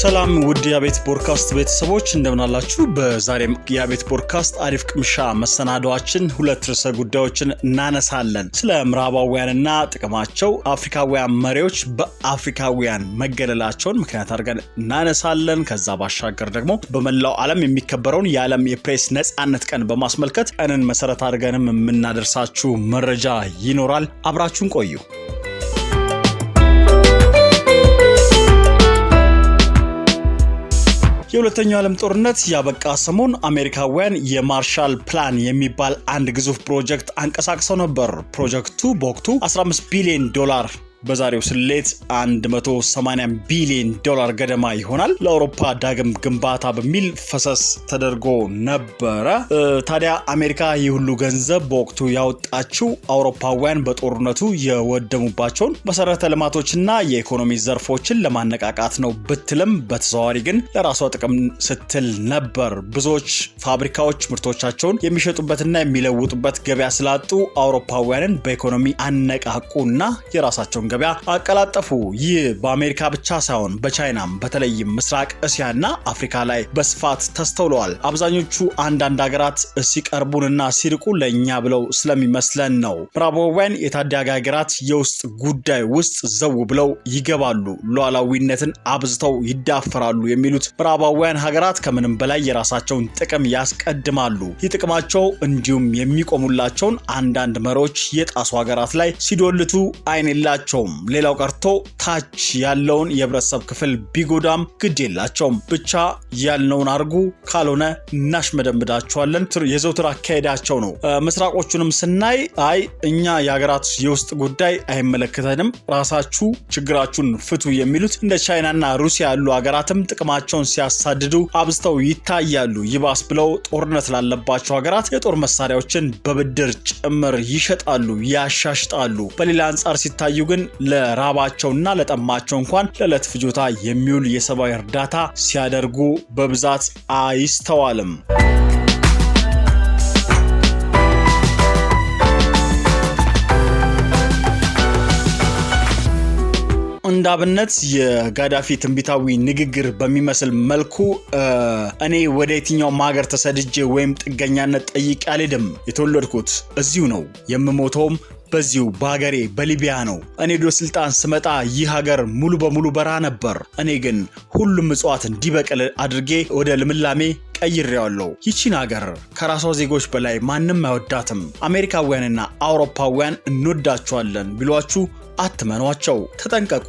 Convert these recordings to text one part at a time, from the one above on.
ሰላም ውድ የቤት ፖድካስት ቤተሰቦች እንደምን አላችሁ? በዛሬም የቤት ፖድካስት አሪፍ ቅምሻ መሰናዶአችን ሁለት ርዕሰ ጉዳዮችን እናነሳለን። ስለ ምዕራባውያንና ጥቅማቸው፣ አፍሪካውያን መሪዎች በአፍሪካውያን መገለላቸውን ምክንያት አድርገን እናነሳለን። ከዛ ባሻገር ደግሞ በመላው ዓለም የሚከበረውን የዓለም የፕሬስ ነጻነት ቀን በማስመልከት ቀንን መሰረት አድርገንም የምናደርሳችሁ መረጃ ይኖራል። አብራችሁን ቆዩ። የሁለተኛው ዓለም ጦርነት ያበቃ ሰሞን አሜሪካውያን የማርሻል ፕላን የሚባል አንድ ግዙፍ ፕሮጀክት አንቀሳቅሰው ነበር። ፕሮጀክቱ በወቅቱ $15 ቢሊዮን በዛሬው ስሌት $180 ቢሊዮን ገደማ ይሆናል ለአውሮፓ ዳግም ግንባታ በሚል ፈሰስ ተደርጎ ነበረ። ታዲያ አሜሪካ ይህ ሁሉ ገንዘብ በወቅቱ ያወጣችው አውሮፓውያን በጦርነቱ የወደሙባቸውን መሰረተ ልማቶችና የኢኮኖሚ ዘርፎችን ለማነቃቃት ነው ብትልም በተዘዋዋሪ ግን ለራሷ ጥቅም ስትል ነበር። ብዙዎች ፋብሪካዎች ምርቶቻቸውን የሚሸጡበትና የሚለውጡበት ገበያ ስላጡ አውሮፓውያንን በኢኮኖሚ አነቃቁና የራሳቸውን ገበያ አቀላጠፉ። ይህ በአሜሪካ ብቻ ሳይሆን በቻይናም በተለይም ምስራቅ እስያና አፍሪካ ላይ በስፋት ተስተውለዋል። አብዛኞቹ አንዳንድ ሀገራት ሲቀርቡንና ሲርቁ ለኛ ብለው ስለሚመስለን ነው። ምዕራባውያን የታዳጊ ሀገራት የውስጥ ጉዳይ ውስጥ ዘው ብለው ይገባሉ፣ ሉዓላዊነትን አብዝተው ይዳፈራሉ የሚሉት ምዕራባውያን ሀገራት ከምንም በላይ የራሳቸውን ጥቅም ያስቀድማሉ። ይህ ጥቅማቸው እንዲሁም የሚቆሙላቸውን አንዳንድ መሪዎች የጣሱ ሀገራት ላይ ሲዶልቱ አይን የላቸው። ሌላው ቀርቶ ታች ያለውን የህብረተሰብ ክፍል ቢጎዳም ግድ የላቸውም። ብቻ ያልነውን አርጉ፣ ካልሆነ እናሽመደምዳቸዋለን የዘውትር አካሄዳቸው ነው። ምስራቆቹንም ስናይ እኛ የሀገራት የውስጥ ጉዳይ አይመለከተንም፣ ራሳችሁ ችግራችሁን ፍቱ የሚሉት እንደ ቻይናና ሩሲያ ያሉ ሀገራትም ጥቅማቸውን ሲያሳድዱ አብዝተው ይታያሉ። ይባስ ብለው ጦርነት ላለባቸው ሀገራት የጦር መሳሪያዎችን በብድር ጭምር ይሸጣሉ፣ ያሻሽጣሉ። በሌላ አንጻር ሲታዩ ግን ለራባቸውና ለጠማቸው እንኳን ለዕለት ፍጆታ የሚውል የሰብአዊ እርዳታ ሲያደርጉ በብዛት አይስተዋልም። እንዳብነት የጋዳፊ ትንቢታዊ ንግግር በሚመስል መልኩ እኔ ወደ የትኛው ሀገር ተሰድጄ ወይም ጥገኛነት ጠይቄ አልሄድም። የተወለድኩት እዚሁ ነው፣ የምሞተውም በዚሁ በሀገሬ በሊቢያ ነው። እኔ ወደ ስልጣን ስመጣ ይህ ሀገር ሙሉ በሙሉ በረሃ ነበር። እኔ ግን ሁሉም እጽዋት እንዲበቅል አድርጌ ወደ ልምላሜ ቀይሬዋለሁ። ይቺን ሀገር ከራሷ ዜጎች በላይ ማንም አይወዳትም። አሜሪካውያንና አውሮፓውያን እንወዳቸዋለን ቢሏችሁ አትመኗቸው፣ ተጠንቀቁ።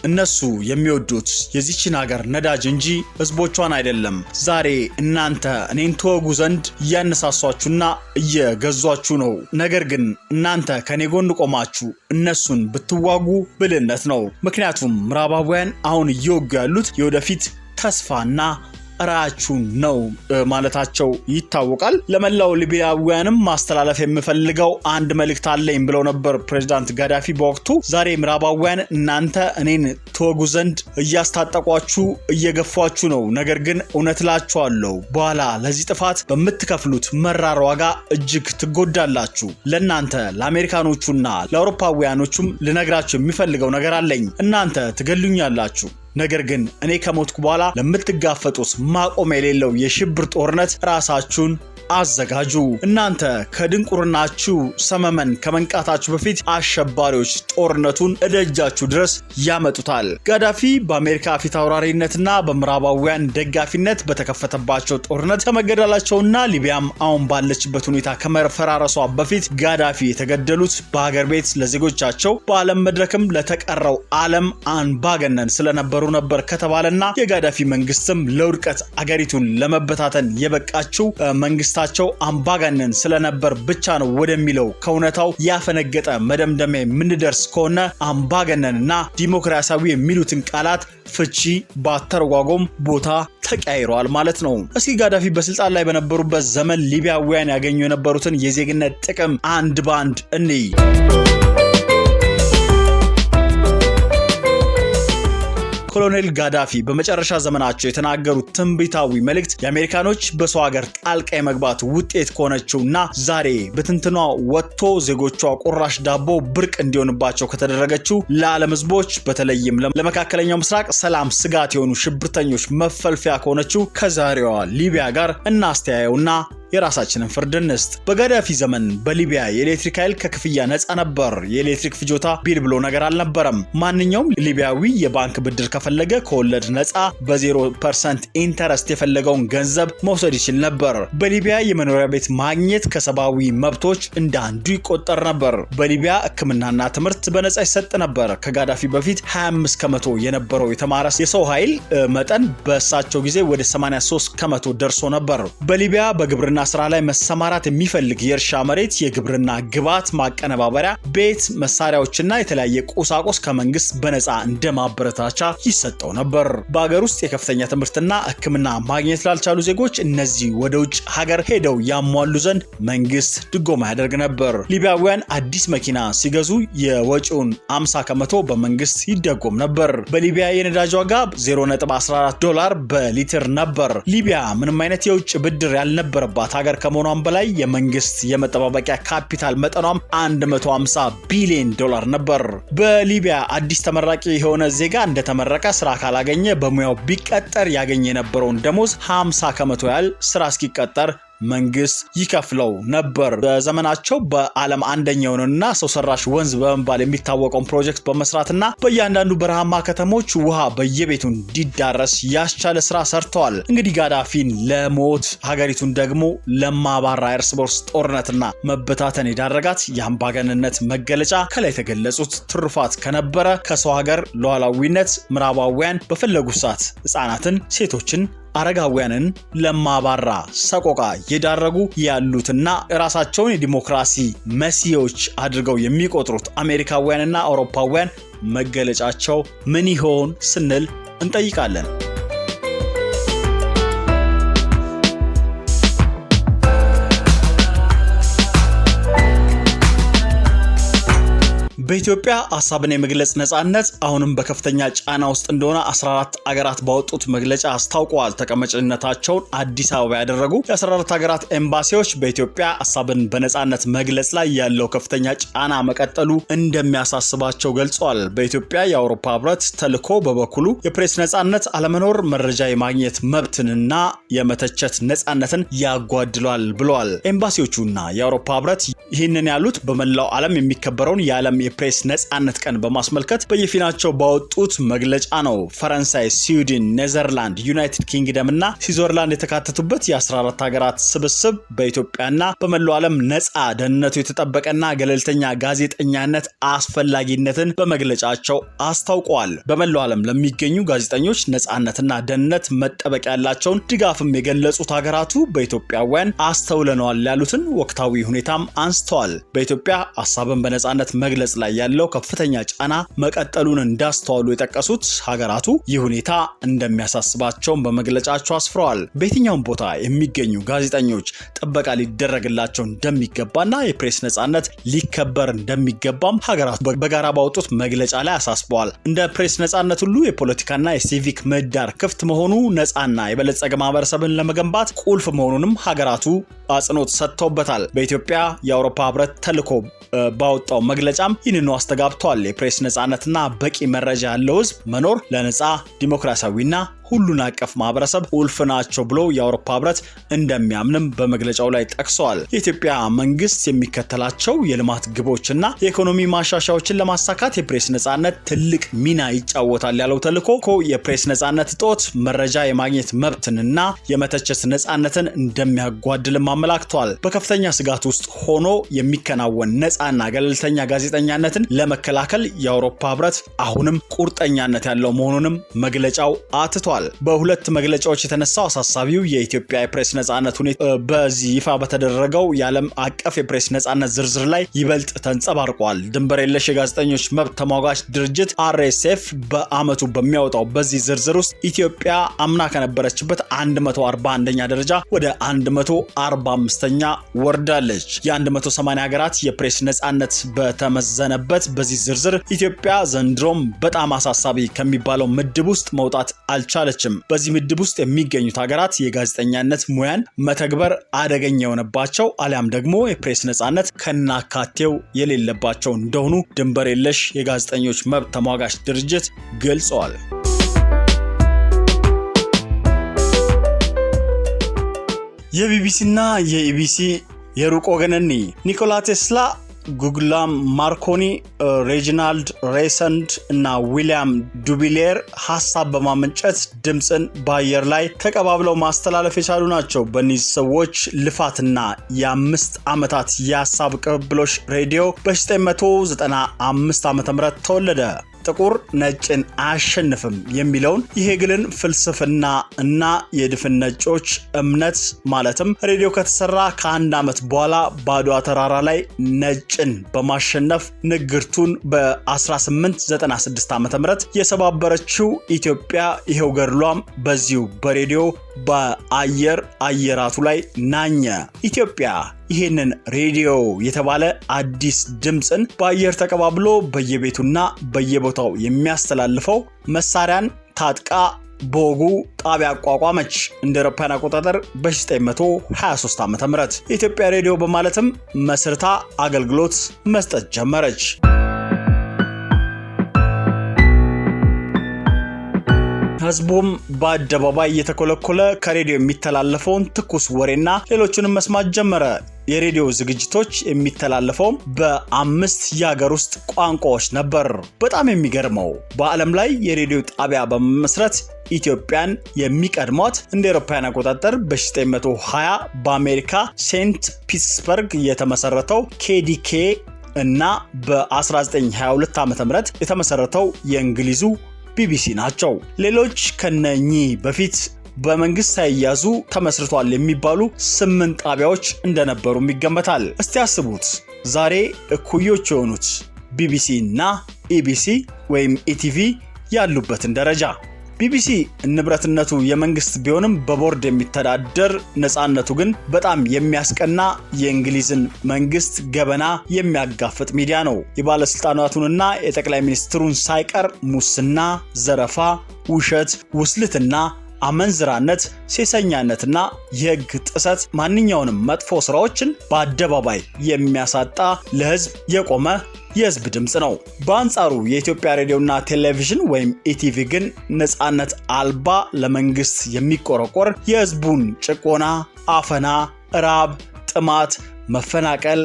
እነሱ የሚወዱት የዚችን ሀገር ነዳጅ እንጂ ህዝቦቿን አይደለም። ዛሬ እናንተ እኔን ተወጉ ዘንድ እያነሳሷችሁና እየገዟችሁ ነው። ነገር ግን እናንተ ከኔ ጎን ቆማችሁ እነሱን ብትዋጉ ብልህነት ነው። ምክንያቱም ምዕራባውያን አሁን እየወጉ ያሉት የወደፊት ተስፋና ራያችሁን ነው ማለታቸው ይታወቃል። ለመላው ሊቢያውያንም ማስተላለፍ የምፈልገው አንድ መልእክት አለኝ ብለው ነበር ፕሬዝዳንት ጋዳፊ በወቅቱ። ዛሬ ምዕራባውያን እናንተ እኔን ተወጉ ዘንድ እያስታጠቋችሁ እየገፏችሁ ነው። ነገር ግን እውነት እላችኋለሁ በኋላ ለዚህ ጥፋት በምትከፍሉት መራር ዋጋ እጅግ ትጎዳላችሁ። ለእናንተ ለአሜሪካኖቹና ለአውሮፓውያኖቹም ልነግራችሁ የሚፈልገው ነገር አለኝ። እናንተ ትገሉኛላችሁ፣ ነገር ግን እኔ ከሞትኩ በኋላ ለምትጋፈጡት ማቆም የሌለው የሽብር ጦርነት ራሳችሁን አዘጋጁ። እናንተ ከድንቁርናችሁ ሰመመን ከመንቃታችሁ በፊት አሸባሪዎች ጦርነቱን እደጃችሁ ድረስ ያመጡታል። ጋዳፊ በአሜሪካ ፊት አውራሪነትና በምዕራባውያን ደጋፊነት በተከፈተባቸው ጦርነት ከመገደላቸውና ሊቢያም አሁን ባለችበት ሁኔታ ከመፈራረሷ በፊት ጋዳፊ የተገደሉት በሀገር ቤት ለዜጎቻቸው በዓለም መድረክም ለተቀረው ዓለም አምባገነን ስለነበሩ ነበር ከተባለና የጋዳፊ መንግስትም ለውድቀት አገሪቱን ለመበታተን የበቃችው መንግስታቸው አምባገነን ስለነበር ብቻ ነው ወደሚለው ከእውነታው ያፈነገጠ መደምደሚያ የምንደርስ ከሆነ አምባገነንና ዲሞክራሲያዊ የሚሉትን ቃላት ፍቺ ባተረጓጎም ቦታ ተቀያይሯል ማለት ነው። እስኪ ጋዳፊ በስልጣን ላይ በነበሩበት ዘመን ሊቢያውያን ያገኙ የነበሩትን የዜግነት ጥቅም አንድ ባንድ እንይ። ኮሎኔል ጋዳፊ በመጨረሻ ዘመናቸው የተናገሩት ትንቢታዊ መልእክት የአሜሪካኖች በሰው ሀገር ጣልቃ የመግባት ውጤት ከሆነችውና ዛሬ በትንትኗ ወጥቶ ዜጎቿ ቁራሽ ዳቦ ብርቅ እንዲሆንባቸው ከተደረገችው ለዓለም ህዝቦች በተለይም ለመካከለኛው ምስራቅ ሰላም ስጋት የሆኑ ሽብርተኞች መፈልፊያ ከሆነችው ከዛሬዋ ሊቢያ ጋር እናስተያየውና የራሳችንን ፍርድ እንስጥ። በጋዳፊ ዘመን በሊቢያ የኤሌክትሪክ ኃይል ከክፍያ ነፃ ነበር። የኤሌክትሪክ ፍጆታ ቢል ብሎ ነገር አልነበረም። ማንኛውም ሊቢያዊ የባንክ ብድር ከፈለገ ከወለድ ነፃ በ0% ኢንተረስት የፈለገውን ገንዘብ መውሰድ ይችል ነበር። በሊቢያ የመኖሪያ ቤት ማግኘት ከሰብአዊ መብቶች እንደ አንዱ ይቆጠር ነበር። በሊቢያ ሕክምናና ትምህርት በነፃ ይሰጥ ነበር። ከጋዳፊ በፊት 25% የነበረው የተማረ የሰው ኃይል መጠን በእሳቸው ጊዜ ወደ 83% ደርሶ ነበር። በሊቢያ በግብርና ስራ ላይ መሰማራት የሚፈልግ የእርሻ መሬት፣ የግብርና ግብዓት ማቀነባበሪያ፣ ቤት መሳሪያዎችና የተለያየ ቁሳቁስ ከመንግስት በነፃ እንደማበረታቻ ይሰጠው ነበር። በአገር ውስጥ የከፍተኛ ትምህርትና ሕክምና ማግኘት ላልቻሉ ዜጎች እነዚህ ወደ ውጭ ሀገር ሄደው ያሟሉ ዘንድ መንግስት ድጎማ ያደርግ ነበር። ሊቢያውያን አዲስ መኪና ሲገዙ የወጪውን 50% በመንግስት ይደጎም ነበር። በሊቢያ የነዳጅ ዋጋ $0.14 በሊትር ነበር። ሊቢያ ምንም አይነት የውጭ ብድር ያልነበረባት ሀገር ከመሆኗም በላይ የመንግስት የመጠባበቂያ ካፒታል መጠኗም $150 ቢሊዮን ነበር። በሊቢያ አዲስ ተመራቂ የሆነ ዜጋ እንደተመረቀ ስራ ካላገኘ በሙያው ቢቀጠር ያገኘ የነበረውን ደሞዝ 50% ያህል ስራ እስኪቀጠር መንግስት ይከፍለው ነበር። በዘመናቸው በዓለም አንደኛውንና ሰው ሰራሽ ወንዝ በመባል የሚታወቀውን ፕሮጀክት በመስራትና በእያንዳንዱ በረሃማ ከተሞች ውሃ በየቤቱ እንዲዳረስ ያስቻለ ስራ ሰርተዋል። እንግዲህ ጋዳፊን ለሞት ሀገሪቱን ደግሞ ለማባራ እርስ በርስ ጦርነትና መበታተን የዳረጋት የአምባገነንነት መገለጫ ከላይ የተገለጹት ትሩፋት ከነበረ ከሰው ሀገር ሉዓላዊነት ምዕራባውያን በፈለጉት ሰዓት ህፃናትን፣ ሴቶችን፣ አረጋውያንን ለማባራ ሰቆቃ የዳረጉ ያሉትና ራሳቸውን የዲሞክራሲ መሲዎች አድርገው የሚቆጥሩት አሜሪካውያንና አውሮፓውያን መገለጫቸው ምን ይሆን ስንል እንጠይቃለን። በኢትዮጵያ ሐሳብን የመግለጽ ነጻነት አሁንም በከፍተኛ ጫና ውስጥ እንደሆነ 14 አገራት ባወጡት መግለጫ አስታውቀዋል። ተቀማጭነታቸውን አዲስ አበባ ያደረጉ የ14 አገራት ኤምባሲዎች በኢትዮጵያ ሐሳብን በነጻነት መግለጽ ላይ ያለው ከፍተኛ ጫና መቀጠሉ እንደሚያሳስባቸው ገልጸዋል። በኢትዮጵያ የአውሮፓ ህብረት ተልዕኮ በበኩሉ የፕሬስ ነጻነት አለመኖር መረጃ የማግኘት መብትንና የመተቸት ነጻነትን ያጓድሏል ብለዋል። ኤምባሲዎቹና የአውሮፓ ህብረት ይህንን ያሉት በመላው ዓለም የሚከበረውን የዓለም የፕሬስ ነጻነት ቀን በማስመልከት በየፊናቸው ባወጡት መግለጫ ነው። ፈረንሳይ፣ ስዊድን፣ ኔዘርላንድ፣ ዩናይትድ ኪንግደም እና ስዊዘርላንድ የተካተቱበት የ14 ሀገራት ስብስብ በኢትዮጵያና በመላው ዓለም ነጻ ደህንነቱ የተጠበቀና ገለልተኛ ጋዜጠኛነት አስፈላጊነትን በመግለጫቸው አስታውቀዋል። በመላው ዓለም ለሚገኙ ጋዜጠኞች ነጻነትና ደህንነት መጠበቅ ያላቸውን ድጋፍም የገለጹት ሀገራቱ በኢትዮጵያውያን አስተውለነዋል ያሉትን ወቅታዊ ሁኔታም አንስተዋል። በኢትዮጵያ ሐሳብን በነጻነት መግለጽ ላይ ያለው ከፍተኛ ጫና መቀጠሉን እንዳስተዋሉ የጠቀሱት ሀገራቱ ይህ ሁኔታ እንደሚያሳስባቸው በመግለጫቸው አስፍረዋል። በየትኛውም ቦታ የሚገኙ ጋዜጠኞች ጥበቃ ሊደረግላቸው እንደሚገባና የፕሬስ ነጻነት ሊከበር እንደሚገባም ሀገራቱ በጋራ ባወጡት መግለጫ ላይ አሳስበዋል። እንደ ፕሬስ ነጻነት ሁሉ የፖለቲካና የሲቪክ ምህዳር ክፍት መሆኑ ነጻና የበለጸገ ማህበረሰብን ለመገንባት ቁልፍ መሆኑንም ሀገራቱ አጽንኦት ሰጥተውበታል። በኢትዮጵያ የአውሮፓ ህብረት ተልዕኮ ባወጣው መግለጫም ይህንኑ አስተጋብቷል። የፕሬስ ነጻነትና በቂ መረጃ ያለው ህዝብ መኖር ለነጻ ዲሞክራሲያዊና ሁሉን አቀፍ ማህበረሰብ ቁልፍ ናቸው ብሎ የአውሮፓ ህብረት እንደሚያምንም በመግለጫው ላይ ጠቅሰዋል። የኢትዮጵያ መንግስት የሚከተላቸው የልማት ግቦችና የኢኮኖሚ ማሻሻያዎችን ለማሳካት የፕሬስ ነጻነት ትልቅ ሚና ይጫወታል ያለው ተልዕኮ የፕሬስ ነጻነት እጦት መረጃ የማግኘት መብትንና የመተቸት ነጻነትን እንደሚያጓድልም አመላክቷል። በከፍተኛ ስጋት ውስጥ ሆኖ የሚከናወን ነጻና ገለልተኛ ጋዜጠኛነትን ለመከላከል የአውሮፓ ህብረት አሁንም ቁርጠኛነት ያለው መሆኑንም መግለጫው አትቷል። ገልጸዋል። በሁለት መግለጫዎች የተነሳው አሳሳቢው የኢትዮጵያ የፕሬስ ነጻነት ሁኔታ በዚህ ይፋ በተደረገው የዓለም አቀፍ የፕሬስ ነጻነት ዝርዝር ላይ ይበልጥ ተንጸባርቋል። ድንበር የለሽ የጋዜጠኞች መብት ተሟጋች ድርጅት RSF በአመቱ በሚያወጣው በዚህ ዝርዝር ውስጥ ኢትዮጵያ አምና ከነበረችበት 141ኛ ደረጃ ወደ 145ኛ ወርዳለች። የ180 ሀገራት የፕሬስ ነጻነት በተመዘነበት በዚህ ዝርዝር ኢትዮጵያ ዘንድሮም በጣም አሳሳቢ ከሚባለው ምድብ ውስጥ መውጣት አልቻለችም። በዚህ ምድብ ውስጥ የሚገኙት ሀገራት የጋዜጠኛነት ሙያን መተግበር አደገኛ የሆነባቸው አሊያም ደግሞ የፕሬስ ነጻነት ከናካቴው የሌለባቸው እንደሆኑ ድንበር የለሽ የጋዜጠኞች መብት ተሟጋች ድርጅት ገልጸዋል። የቢቢሲና የኢቢሲ የሩቅ ወገንኒ ኒኮላ ቴስላ፣ ጉግላም ማርኮኒ፣ ሬጂናልድ ሬሰንድ እና ዊሊያም ዱቢሌር ሐሳብ በማመንጨት ድምፅን በአየር ላይ ተቀባብለው ማስተላለፍ የቻሉ ናቸው። በእነዚህ ሰዎች ልፋትና የ5 ዓመታት የሐሳብ ቅብብሎሽ ሬዲዮ በ1995 ዓ.ም ተወለደ። ጥቁር ነጭን አያሸንፍም የሚለውን የሄግልን ፍልስፍና እና የድፍን ነጮች እምነት ማለትም ሬዲዮ ከተሰራ ከአንድ ዓመት በኋላ በአድዋ ተራራ ላይ ነጭን በማሸነፍ ንግርቱን በ1896 ዓ.ም የሰባበረችው ኢትዮጵያ ይሄው ገድሏም በዚሁ በሬዲዮ በአየራቱ ላይ ናኘ። ኢትዮጵያ ይሄንን ሬዲዮ የተባለ አዲስ ድምፅን በአየር ተቀባብሎ በየቤቱና በየቦታው የሚያስተላልፈው መሳሪያን ታጥቃ በወጉ ጣቢያ አቋቋመች። እንደ አውሮፓውያን አቆጣጠር በ1923 ዓ.ም የኢትዮጵያ ሬዲዮ በማለትም መስርታ አገልግሎት መስጠት ጀመረች። ህዝቡም በአደባባይ እየተኮለኮለ ከሬዲዮ የሚተላለፈውን ትኩስ ወሬና ሌሎችንም መስማት ጀመረ። የሬዲዮ ዝግጅቶች የሚተላለፈው በ5 የሀገር ውስጥ ቋንቋዎች ነበር። በጣም የሚገርመው በዓለም ላይ የሬዲዮ ጣቢያ በመመስረት ኢትዮጵያን የሚቀድሟት እንደ አውሮፓውያን አቆጣጠር በ1920 በአሜሪካ ሴንት ፒተርስበርግ የተመሰረተው KDK እና በ1922 ዓ.ም የተመሰረተው የእንግሊዙ ቢቢሲ ናቸው። ሌሎች ከነኚህ በፊት በመንግስት ሳይያዙ ተመስርቷል የሚባሉ 8 ጣቢያዎች እንደነበሩም ይገመታል። እስቲ አስቡት ዛሬ እኩዮች የሆኑት ቢቢሲ እና ኢቢሲ ወይም ኢቲቪ ያሉበትን ደረጃ። ቢቢሲ ንብረትነቱ የመንግስት ቢሆንም በቦርድ የሚተዳደር ነፃነቱ ግን በጣም የሚያስቀና የእንግሊዝን መንግስት ገበና የሚያጋፍጥ ሚዲያ ነው። የባለስልጣናቱንና የጠቅላይ ሚኒስትሩን ሳይቀር ሙስና፣ ዘረፋ፣ ውሸት፣ ውስልትና፣ አመንዝራነት፣ ሴሰኛነትና የህግ ጥሰት ማንኛውንም መጥፎ ስራዎችን በአደባባይ የሚያሳጣ ለህዝብ የቆመ የህዝብ ድምጽ ነው። በአንጻሩ የኢትዮጵያ ሬዲዮና ቴሌቪዥን ወይም ኢቲቪ ግን ነፃነት አልባ ለመንግስት የሚቆረቆር የህዝቡን ጭቆና፣ አፈና፣ ራብ፣ ጥማት፣ መፈናቀል፣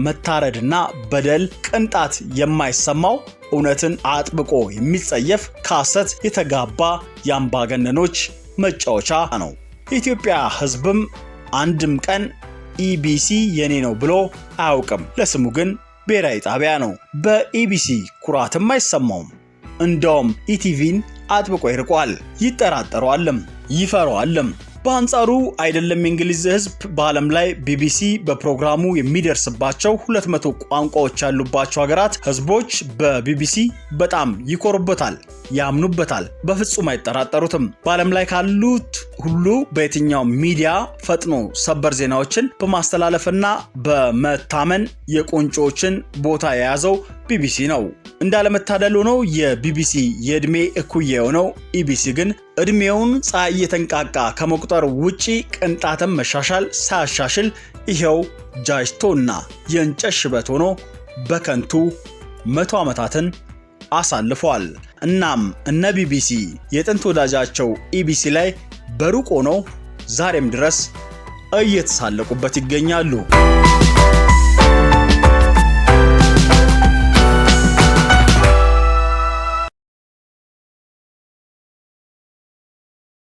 መታረድና በደል ቅንጣት የማይሰማው እውነትን አጥብቆ የሚጸየፍ ከሐሰት የተጋባ የአምባገነኖች መጫወቻ ነው። የኢትዮጵያ ህዝብም አንድም ቀን ኢቢሲ የኔ ነው ብሎ አያውቅም። ለስሙ ግን ብሔራዊ ጣቢያ ነው። በኢቢሲ ኩራትም አይሰማውም። እንደውም ኢቲቪን አጥብቆ ይርቋል፣ ይጠራጠረዋልም፣ ይፈራዋልም። በአንጻሩ አይደለም የእንግሊዝ ህዝብ በዓለም ላይ ቢቢሲ በፕሮግራሙ የሚደርስባቸው 200 ቋንቋዎች ያሉባቸው ሀገራት ህዝቦች በቢቢሲ በጣም ይኮሩበታል፣ ያምኑበታል፣ በፍጹም አይጠራጠሩትም። በዓለም ላይ ካሉት ሁሉ በየትኛው ሚዲያ ፈጥኖ ሰበር ዜናዎችን በማስተላለፍና በመታመን የቁንጮችን ቦታ የያዘው ቢቢሲ ነው። እንዳለመታደል ሆኖ የቢቢሲ የእድሜ እኩያ የሆነው ኢቢሲ ግን እድሜውን ፀሐይ እየተንቃቃ ከመቁጠር ውጪ ቅንጣትም መሻሻል ሳያሻሽል ይሄው ጃጅቶና የእንጨት ሽበት ሆኖ በከንቱ 100 ዓመታትን አሳልፏል። እናም እነ ቢቢሲ የጥንት ወዳጃቸው ኢቢሲ ላይ በሩቅ ሆነው ዛሬም ድረስ እየተሳለቁበት ይገኛሉ።